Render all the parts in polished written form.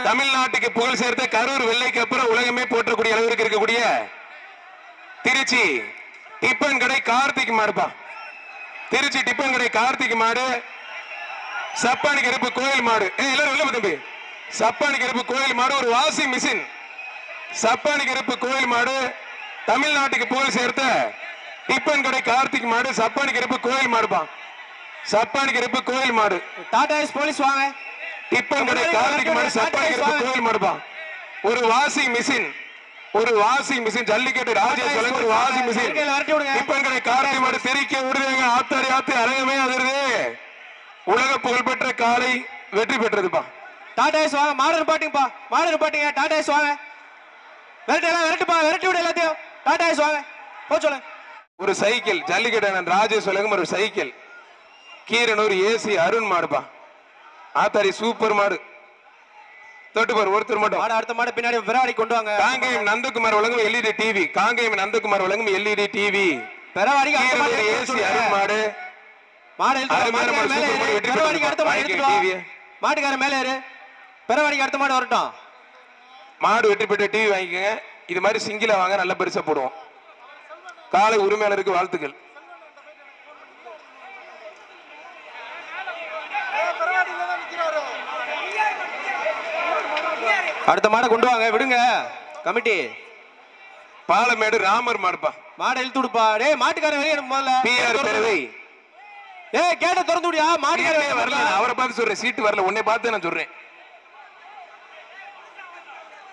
தமிழ்நாட்டுக்கு புகழ் சேர்த்த கரூர் வெள்ளைக்கு அப்புறம் உலகமே போற்றக்கூடிய அளவிற்கு இருக்கக்கூடிய திருச்சி டிப்பன் கடை கார்த்திக் மாடுப்பா. திருச்சி டிப்பன் கடை கார்த்திக் மாடு. சப்பானி கருப்பு கோயில் மாடு. எல்லாரும் வெளில தம்பி. சப்பானி கருப்பு கோயில் மாடு ஒரு வாஷிங் மிஷின். சப்பானி கருப்பு கோயில் மாடு தமிழ்நாட்டுக்கு புகழ் சேர்த்த டிப்பன் கடை கார்த்திக் மாடு. சப்பானி கருப்பு கோயில் மாடுப்பா. சப்பானி கருப்பு கோயில் மாடு. டாடா எஸ் போலீஸ் வாங்க. டிப்பன் கடை கார்த்திக் மாடு. சப்பானி கருப்பு கோயில் மாடுப்பா. ஒரு வாஷிங் மிஷின். ஒரு வாஷிங் மிஷின். ஜல்லிக்கட்டு ராஜேஷ் ஒரு வாஷிங் மிஷின். டிப்பன் கடை கார்த்திக் மாடு தெரிக்க விடுறாங்க. ஆத்தாடி ஆத்து அரங்கமே அதிர்து. உலக புகழ்பெற்ற காலை வெற்றி பெற்றதுப்பா. டாடா எஸ் வாங்க. மாடர் பாட்டிங்கப்பா. மாடர் பாட்டிங்க. டாடா எஸ் வாங்க. விரட்டுப்பா. விரட்டி விடு எல்லாத்தையும். டாடா எஸ் வாங்க. போ சொல்லுங்க. ஒரு சைக்கிள் ஜல்லிக்கட்டு ராஜேஷ் ஒரு சைக்கிள். கீரனூர் ஏசி அருண் மாடுப்பா. ஆத்தாரி சூப்பர் மாடு. தொட்டு பாரு ஒருத்தர் மட்டும். அடுத்த மாடு பின்னாடி விராடி கொண்டு வாங்க. காங்கேயம் நந்தகுமார் வழங்கும் எல்இடி டிவி. காங்கேயம் நந்தகுமார் வழங்கும் எல்இடி டிவி. பெரவாடி ஏசி அருண் மாடு. மாட்டுக்கார மேல ஏறு. பெரவாடிக்கு அடுத்த மாடு வரட்டும். மாடு வெற்றி பெற்ற டிவி வாங்கிக்கங்க. இது மாதிரி சிங்கிளா வாங்க, நல்ல பெருசா போடுவோம். காலை உரிமையாளருக்கு வாழ்த்துக்கள். அடுத்த மாடை கொண்டு வாங்க. விடுங்க கமிட்டி. பாலமேடு ராமர் மாடுப்பா. மாடை இழுத்து விடுப்பா. டேய் மாட்டுக்கார வெளியே முதல்ல. பிஆர் பெரவை. ஏய் கேட்ட திறந்து விடியா. மாட்டுக்கார வரல. அவரை பார்த்து சொல்றேன். சீட்டு வரல. உன்னை பார்த்து நான் சொல்றேன்.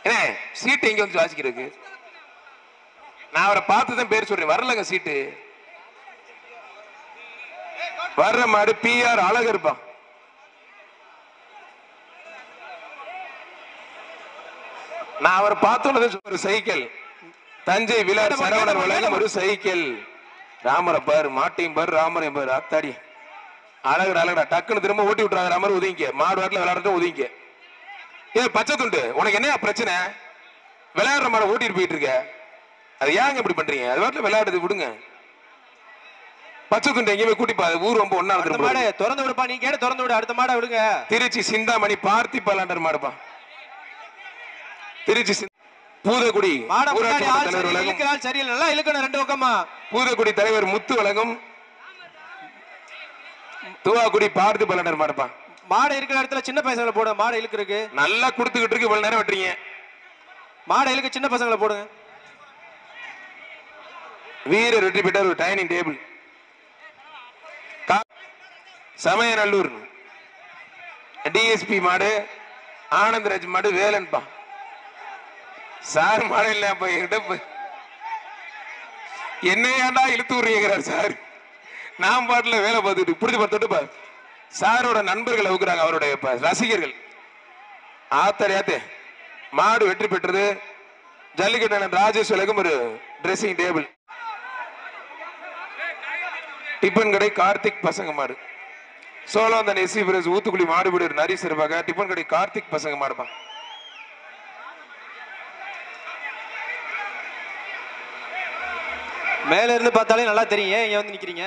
என்ன சீட்டு எங்க வந்து வாசிக்கிறதுக்கு? நான் அவரை பார்த்து தான் பேர் சொல்றேன். வரலங்க சீட்டு. வர்ற மாடு பிஆர் அழகர்ப்பா. நான் அவரை பார்த்தோன்னது ஒரு சைக்கிள். தஞ்சை விழா சரவணர் வழங்கும் ஒரு சைக்கிள். ராமரை பாரு, மாட்டையும் பாரு, ராமரையும் பாரு. அத்தாடி அழகடா அழகடா. டக்குன்னு திரும்ப ஓட்டி விட்டுறாங்க. ராமர் ஒதுங்கிக்க. மாடு வாட்டில் விளையாடுறது ஒதுங்கிக்க. ஏ பச்சை துண்டு, உனக்கு என்ன பிரச்சனை? விளையாடுற மாடை ஓட்டிட்டு போயிட்டு இருக்க. அது ஏங்க இப்படி பண்றீங்க? அது வாட்டில் விளையாடுறது விடுங்க. பச்சை துண்டு எங்கேயுமே கூட்டிப்பா. ஊர் ரொம்ப ஒன்னா திறந்து விடுப்பா. நீ கேட்டு திறந்து விடு. அடுத்த மாடை விடுங்க. திருச்சி சிந்தாமணி பார்த்தி பல்லாண்டர் மாடுப்பா. திருச்சி பூதக்குடி பூதக்குடி தலைவர் முத்து வழங்கும் துவாக்குடி பார்த்து பல்லாண்டர் மாடுப்பா. மாடை இருக்கிற இடத்துல சின்ன பசங்களை போட. மாடை இழுக்கு நல்லா குடுத்துக்கிட்டு இருக்கு. இவ்வளவு நேரம் வெட்டுறீங்க. மாடை இழுக்க சின்ன பசங்களை போடுங்க. வீரர் வெற்றி பெற்றார். ஒரு டைனிங் டேபிள். சமயநல்லூர் டிஎஸ்பி மாடு. ஆனந்தராஜ் மாடு வேலன்பா. சார் மாடு இல்ல என்னையாண்டா இழுத்து விடுறீங்கிறார் சார். நான் பாட்டுல வேலை பார்த்துட்டு புரிஞ்சு பார்த்துட்டு சாரோட நண்பர்கள் அவுக்குறாங்க. அவருடைய ரசிகர்கள். ஆத்தரையாத்தே மாடு வெற்றி பெற்றது. ஜல்லிக்கட்டு ராஜேஷ் வழங்கும் ஒரு டிரெஸ்ஸிங் டேபிள். டிபன் கடை கார்த்திக் பசங்க மாடு. சோழாந்தன் எஸ்சி பிரஸ் ஊத்துக்குழி மாடுபிடி நரி சிறுபாக. டிபன் கடை கார்த்திக் பசங்க மாடுப்பா. மேல இருந்து பார்த்தாலே நல்லா தெரியும். இங்க வந்து நிக்கிறீங்க.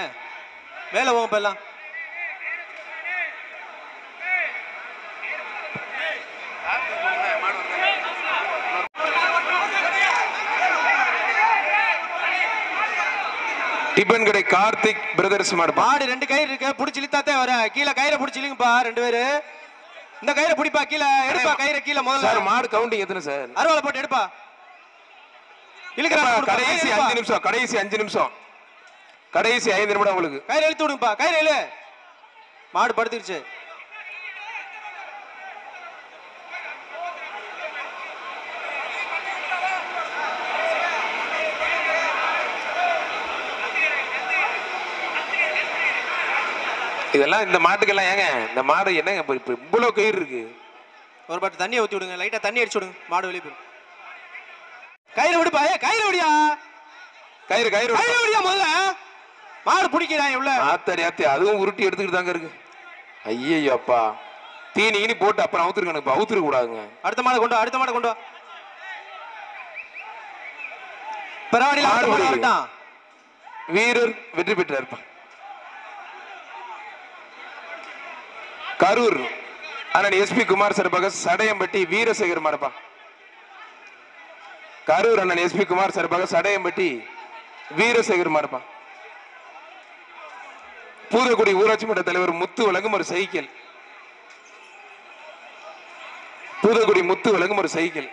மேல போங்க எல்லாம். டிபன் கடை கார்த்திக் பிரதர்ஸ் மாடு. மாடு ரெண்டு கயிறு இருக்கு. புடிச்சு இழுத்தாத்தே வர. கீழே கயிறை புடிச்சு இழுங்கப்பா. ரெண்டு பேரு இந்த கயிறை புடிப்பா. கீழே எடுப்பா. கயிறை கீழே முதல்ல. சார் மாடு கவுண்டிங் எத்தனை சார்? அறுவாலை போட்டு எடுப்பா. கடைசி 5 நிமிஷம். கடைசி 5 நிமிஷம். கடைசி 5 நிமிடம் உங்களுக்கு. கயிறு இழுத்து விடுங்கப்பா. கயிறு இழு. மாடு படுத்துருச்சு. இதெல்லாம் இந்த மாட்டுக்கெல்லாம் ஏங்க இந்த மாடு என்னங்க இவ்வளவு கயிறு இருக்கு? ஒரு பாட்டு தண்ணியை ஊத்தி விடுங்க. லைட்டா தண்ணி அடிச்சு விடுங்க. மாடு வெளியே போயிடும். கயிறு விடுப்பா. கயிறு விடியா. கயிறு கயிறு கயிறு விடியா முதல்ல. மாடு பிடிக்கிறான் உள்ள. ஆத்தாடி ஆத்தி அதுவும் உருட்டி எடுத்துக்கிட்டு தாங்க இருக்கு. ஐயோ அப்பா. தீனி போட்டு அப்புறம் அவுத்துருக்கணும். அவுத்துருக்க கூடாதுங்க. அடுத்த மாடு கொண்டு வா. அடுத்த மாடு கொண்டு வா. பரவாயில்ல. வீரர் வெற்றி பெற்றார். கரூர் அண்ணன் எஸ்பி குமார் சார்பாக சடையம்பட்டி வீரசேகர் மாடுப்பா. கரூர் அண்ணன் எஸ்பி குமார் சார்பாக சடையம்பட்டி வீரசேகர் மாடுப்பா. பூதக்குடி ஊராட்சி மன்ற தலைவர் முத்து வழங்கும் ஒரு சைக்கிள். பூதக்குடி முத்து வழங்கும் ஒரு சைக்கிள்.